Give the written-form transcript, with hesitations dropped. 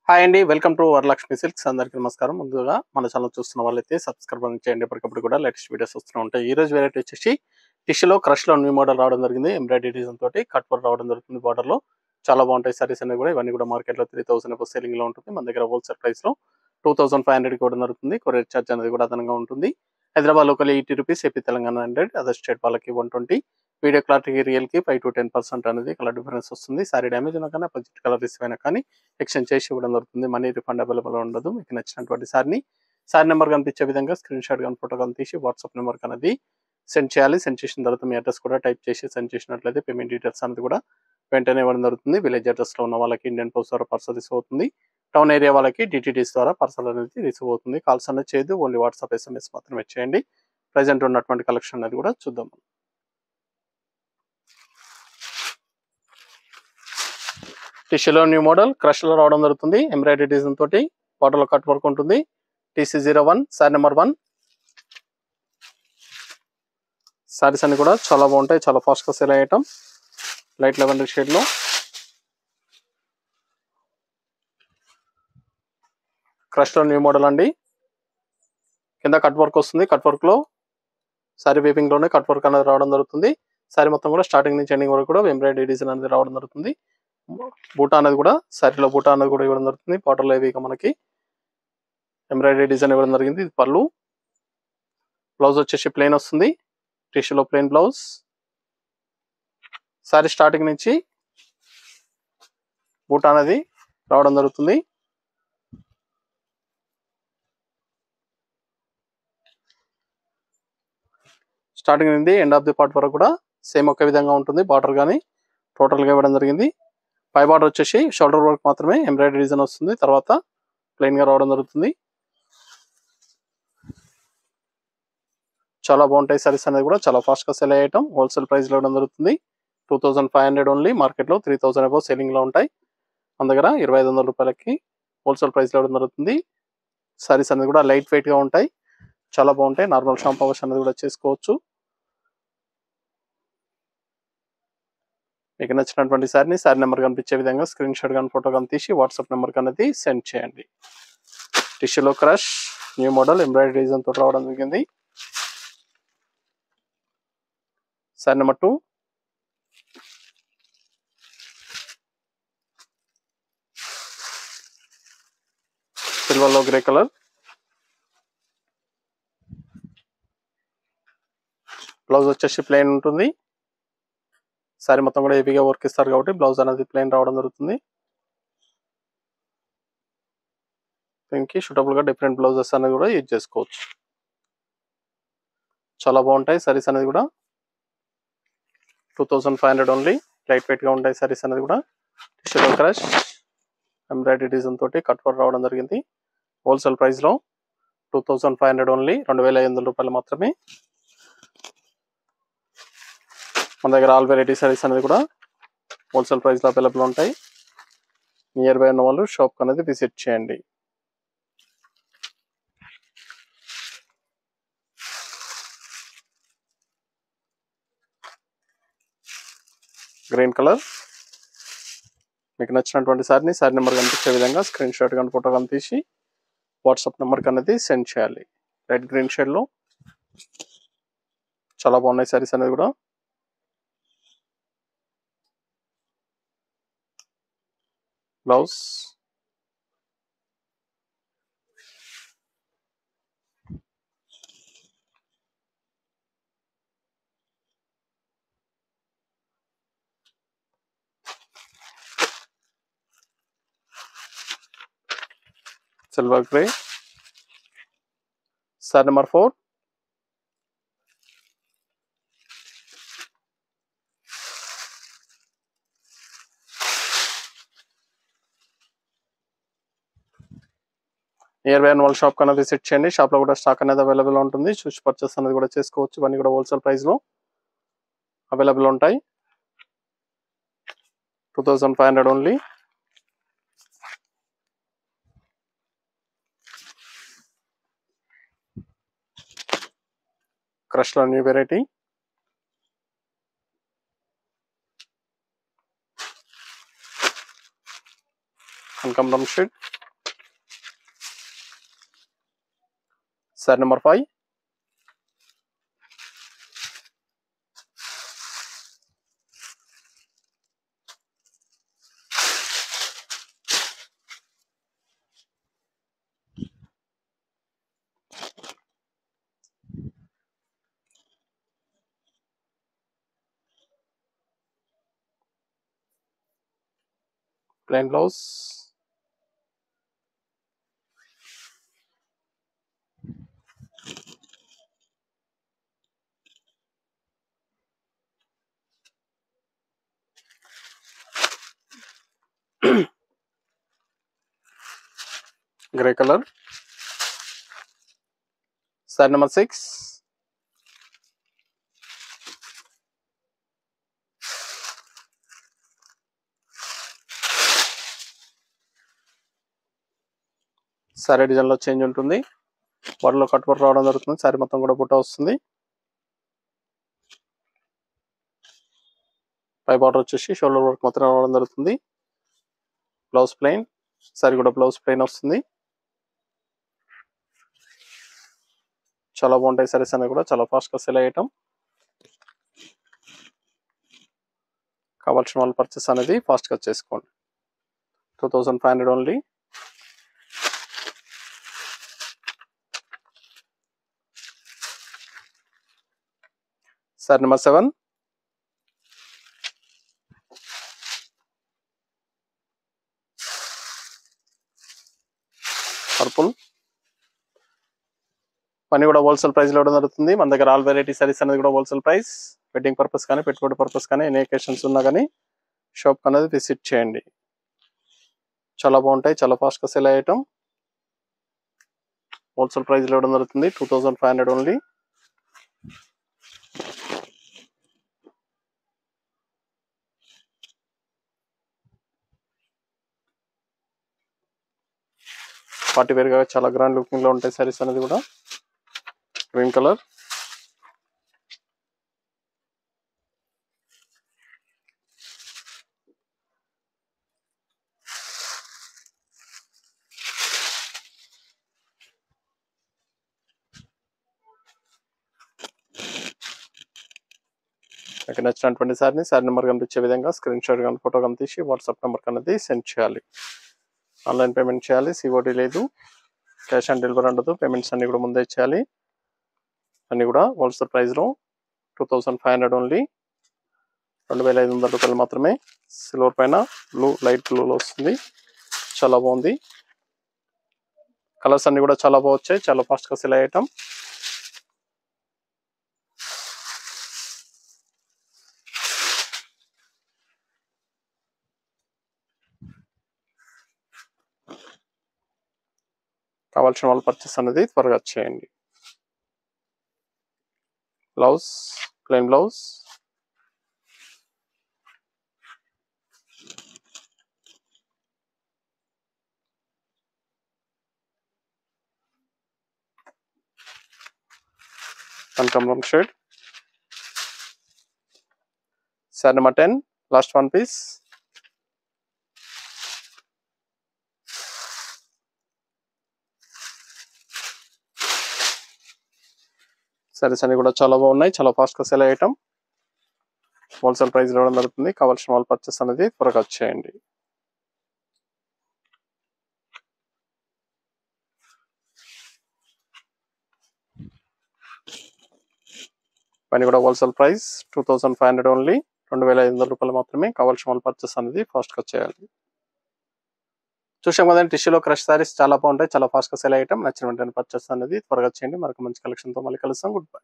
Hi అండి, welcome to Varalakshmi silks. అందరికీ నమస్కారం. ముందుగా మన ఛానల్ చూస్తున్న వాళ్ళైతే సబ్స్క్రైబ్ చేయండి. ఎప్పటికప్పుడు కూడా లేటెస్ట్ వీడియోస్ వస్తూ ఉంటాయి. ఈ రోజు వెరైటీ వచ్చేసి టిష్యూలో క్రష్లో న్యూ మోడల్ రావడం జరిగింది. ఎంబ్రాయిడరీ డిజైన్ తోటి కట్ వర్క్ రావడం జరుగుతుంది. బార్డర్లో చాలా బాగుంటాయి సారీస్ అనేవి కూడా. ఇవన్నీ కూడా మార్కెట్లో 3000 సెల్లింగ్ లో ఉంటుంది. మన దగ్గర హోల్సేల్ ప్రైస్ లో 2500 ఇవ్వడం జరుగుతుంది. కొరియర్ ఛార్జ్ అనేది కూడా అదనంగా ఉంటుంది. Hyderabad local 80 rupees, AP Telangana 100, other state వాళ్ళకి 120. వీడియో క్లారిటీ రియల్ కి 5 to 10% అనేది కలర్ డిఫరెన్స్ వస్తుంది. సారీ డ్యామేజ్ ఉన్నా కానీ అపోజిట్ కలర్ రిసీవ్ అయినా కానీ ఎక్స్చేంజ్ చేసి ఇవ్వడం జరుగుతుంది. మనీ రిఫండ్ అవైలబుల్ ఉండదు. మీకు నచ్చినటువంటి సారీ నెంబర్ కనిపించే విధంగా స్క్రీన్ షాట్ కానీ ఫోటో కానీ తీసి వాట్సాప్ నెంబర్ అనేది సెండ్ చేయాలి. సెండ్ చేసిన తర్వాత మీ అడ్రస్ కూడా టైప్ చేసి సెండ్ చేసినట్లయితే పేమెంట్ డీటెయిల్స్ అనేది కూడా వెంటనే ఇవ్వడం జరుగుతుంది. విలేజ్ అడ్రస్ లో ఉన్న వాళ్ళకి ఇండియన్ పోస్ట్ ద్వారా పార్సల్ రిసీవ్ అవుతుంది. టౌన్ ఏరియా వాళ్ళకి డిటిడిస్ ద్వారా పార్సల్ అనేది రిసీవ్ అవుతుంది. కాల్స్ అనేది చేయదు, ఓన్లీ వాట్సాప్ SMS మాత్రమే చేయండి. ప్రజెంట్ ఉన్నటువంటి కలెక్షన్ అనేది కూడా చూద్దాం. టిష్యూలో న్యూ మోడల్ క్రష్ లో రావడం జరుగుతుంది. ఎంబ్రాయిడరీ డిజైన్ తోటి బార్డర్ లో కట్ వర్క్ ఉంటుంది. TC01 sorry number 1. సారీస్ అన్ని కూడా చాలా బాగుంటాయి, చాలా ఫాస్ట్ గా సేల్ అయ్యేటం. లైట్ లెవెండర్ షేడ్ లో క్రష్ లో న్యూ మోడల్ అండి. కింద కట్ వర్క్ వస్తుంది. కట్ వర్క్ లో సారీ వీవింగ్ లోనే కట్ వర్క్ అనేది రావడం జరుగుతుంది. సారీ మొత్తం కూడా స్టార్టింగ్ నుంచి ఎండింగ్ వరకు కూడా ఎంబ్రాయిడరీ డిజైన్ అనేది రావడం జరుగుతుంది. బూటా అనేది కూడా సారీలో బూటా అనేది కూడా ఇవ్వడం జరుగుతుంది. బార్డర్లో ఇక మనకి ఎంబ్రాయిడరీ డిజైన్ ఇవ్వడం జరిగింది. ఇది పళ్ళు. బ్లౌజ్ వచ్చేసి ప్లెయిన్ వస్తుంది. టిష్యూలో ప్లెయిన్ బ్లౌజ్. సారీ స్టార్టింగ్ నుంచి బూటా అనేది రావడం జరుగుతుంది. స్టార్టింగ్ నుండి ఎండ్ ఆఫ్ ది పార్ట్ వరకు కూడా సేమ్ ఒకే విధంగా ఉంటుంది. బార్డర్ కానీ టోటల్ గా ఇవ్వడం జరిగింది. పై బార్డర్ వచ్చేసి షోల్డర్ వర్క్ మాత్రమే ఎంబ్రాయిడరీ డిజైన్ వస్తుంది. తర్వాత ప్లెయిన్ గా రావడం జరుగుతుంది. చాలా బాగుంటాయి సారీస్ అనేది కూడా. చాలా ఫాస్ట్ గా సెల్ అయ్యటం. హోల్సేల్ ప్రైస్ లో ఇవ్వడం జరుగుతుంది. 2500 ఓన్లీ. మార్కెట్ లో 3000 అబౌవ్ సెల్లింగ్ లో ఉంటాయి. మన దగ్గర 2500 రూపాయలకి హోల్సేల్ ప్రైస్ లో ఇవ్వడం జరుగుతుంది. సారీస్ అనేది కూడా లైట్ వెయిట్ గా ఉంటాయి, చాలా బాగుంటాయి. నార్మల్ షాంపూ వాష్ అనేది కూడా చేసుకోవచ్చు. మీకు నచ్చినటువంటి సారీ నెంబర్ కనిపించే విధంగా స్క్రీన్ షాట్ కానీ ఫోటో కానీ తీసి వాట్సాప్ నెంబర్ అనేది సెండ్ చేయండి. టిష్యూలో crush new model embroidery design తోటి రావడం జరిగింది. సారీ నెంబర్ 2. సిల్వర్ లో గ్రే కలర్. బ్లౌజ్ వచ్చేసి ప్లెయిన్ ఉంటుంది. సారీ మొత్తం కూడా హెవీగా వర్క్ ఇస్తారు కాబట్టి బ్లౌజ్ అనేది ప్లెయిన్ రావడం జరుగుతుంది. దీనికి సూటబుల్ గా డిఫరెంట్ బ్లౌజెస్ అనేది కూడా యూజ్ చేసుకోవచ్చు. చాలా బాగుంటాయి సారీస్ అనేది కూడా. 2500 ఓన్లీ. లైట్ వెయిట్ గా ఉంటాయి సారీస్ అనేది కూడా. టిష్యూలో క్రష్ ఎంబ్రాయిడరీ డిజైన్ తోటి కట్ వర్క్ రావడం జరిగింది. హోల్సేల్ ప్రైస్ లో 2500 ఓన్లీ. 2500 రూపాయలు మాత్రమే. మన దగ్గర ఆల్ వెరైటీ సారీస్ అనేది కూడా హోల్సేల్ ప్రైస్ లో అవైలబుల్ ఉంటాయి. నియర్ బై ఉన్న వాళ్ళు షాప్ అనేది విజిట్ చేయండి. Green colour. మీకు నచ్చినటువంటి సారీ నెంబర్ కనిపించే విధంగా స్క్రీన్ షాట్ కానీ ఫోటో కానీ తీసి వాట్సాప్ నెంబర్ అనేది సెండ్ చేయాలి. రెడ్ గ్రీన్ షేడ్ లో చాలా బాగున్నాయి సారీస్ అనేది కూడా. Blouse silver grey. Sorry number 4. Near by వాళ్ళ షాప్ కన్నా విజిట్ చేయండి. షాప్ లో కూడా స్టాక్ అనేది అవైలబుల్ ఉంటుంది. చూసి పర్చేస్ అనేది కూడా చేసుకోవచ్చు. ఇవన్నీ కూడా హోల్సేల్ ప్రైస్ లో అవైలబుల్ ఉంటాయి. 2500 ఓన్లీ. క్రష్ లో న్యూ వెరైటీ. కనకాంబరం shade. Sari number 5. Plain blouse. Grey colour. Sari number 6. Sari design లో చేంజ్ ఉంటుంది. బార్డర్లో కట్ వర్క్ రావడం జరుగుతుంది. శారీ మొత్తం కూడా బుట్ట వస్తుంది. పై బార్డర్ వచ్చేసి షోల్డర్ వర్క్ మొత్తం రావడం జరుగుతుంది. Blouse plain. శారీ కూడా బ్లౌజ్ ప్లెయిన్ వస్తుంది. చాలా బాగుంటాయి సారీస్ అనేవి కూడా, చాలా ఫాస్ట్ గా సెల్ అయ్యటం. కావాల్సిన వాళ్ళు పర్చేస్ అనేది ఫాస్ట్ గా చేసుకోండి. 2500 ఓన్లీ. శారీ నెంబర్ 7. పర్పుల్. పని కూడా హోల్సేల్ ప్రైస్ లో ఇవ్వడం జరుగుతుంది. మన దగ్గర ఆల్ వెరైటీ సారీస్ అనేది కూడా హోల్సేల్ ప్రైస్. వెడ్డింగ్ పర్పస్ కానీ పెట్టుబడి పర్పస్ కానీ ఎన్ని అకేషన్స్ ఉన్నా కానీ షాప్ అనేది విజిట్ చేయండి. చాలా బాగుంటాయి, చాలా ఫాస్ట్ గా సెల్ అయ్యటం. హోల్సేల్ ప్రైస్ లో ఇవ్వడం జరుగుతుంది. 2500 ఓన్లీ. పార్టీ వేర్ గా చాలా గ్రాండ్ లుకింగ్ లో ఉంటాయి సారీస్ అనేది కూడా. Green colour. మీకు నచ్చినటువంటి సారీని సారీ నెంబర్ కనిపించే విధంగా స్క్రీన్ షాట్ కానీ ఫోటో కానీ తీసి వాట్సాప్ నెంబర్ అనేది సెండ్ చేయాలి. ఆన్లైన్ పేమెంట్ చేయాలి. సిఓడి లేదు, క్యాష్ ఆన్ డెలివరీ ఉండదు. పేమెంట్స్ అన్ని కూడా ముందే చేయాలి. అన్ని కూడా హోల్సేల్ ప్రైస్ లో 2500 ఓన్లీ. 2500 రూపాయలు మాత్రమే. సిల్వర్ పైన బ్లూ, లైట్ బ్లూలో వస్తుంది. చాలా బాగుంది. కలర్స్ అన్ని కూడా చాలా బాగా వచ్చాయి. చాలా ఫాస్ట్ గా సెల్ అయ్యటం. కావాల్సిన వాళ్ళు పర్చేస్ అనేది త్వరగా చేయండి. Blouse plain blouse. కనకాంబరం shade. Sari number 10. Last 1 piece. Saris అన్ని కూడా చాలా బాగున్నాయి. చాలా ఫాస్ట్ గా సెల్ అయ్యటం. హోల్సేల్ ప్రైస్ ఇవ్వడం జరుగుతుంది. కావాల్సిన వాళ్ళు పర్చేస్ అనేది త్వరగా చేయండి. పని కూడా హోల్సేల్ ప్రైస్ 2500 ఓన్లీ. 2500 రూపాయలు మాత్రమే. కావాల్సిన వాళ్ళు పర్చేస్ అనేది ఫాస్ట్ గా చేయాలి. చూసాం కదండి, టిష్యూలో క్రష్ సారీస్ చాలా బాగుంటాయి. చాలా ఫాస్ట్ గా సెల్ అయ్యటం. నచ్చిన వెంటనే పర్చేస్ అనేది త్వరగా చేయండి. మరొక మంచి కలెక్షన్ తో మళ్ళీ కలుస్తాం. Good bye.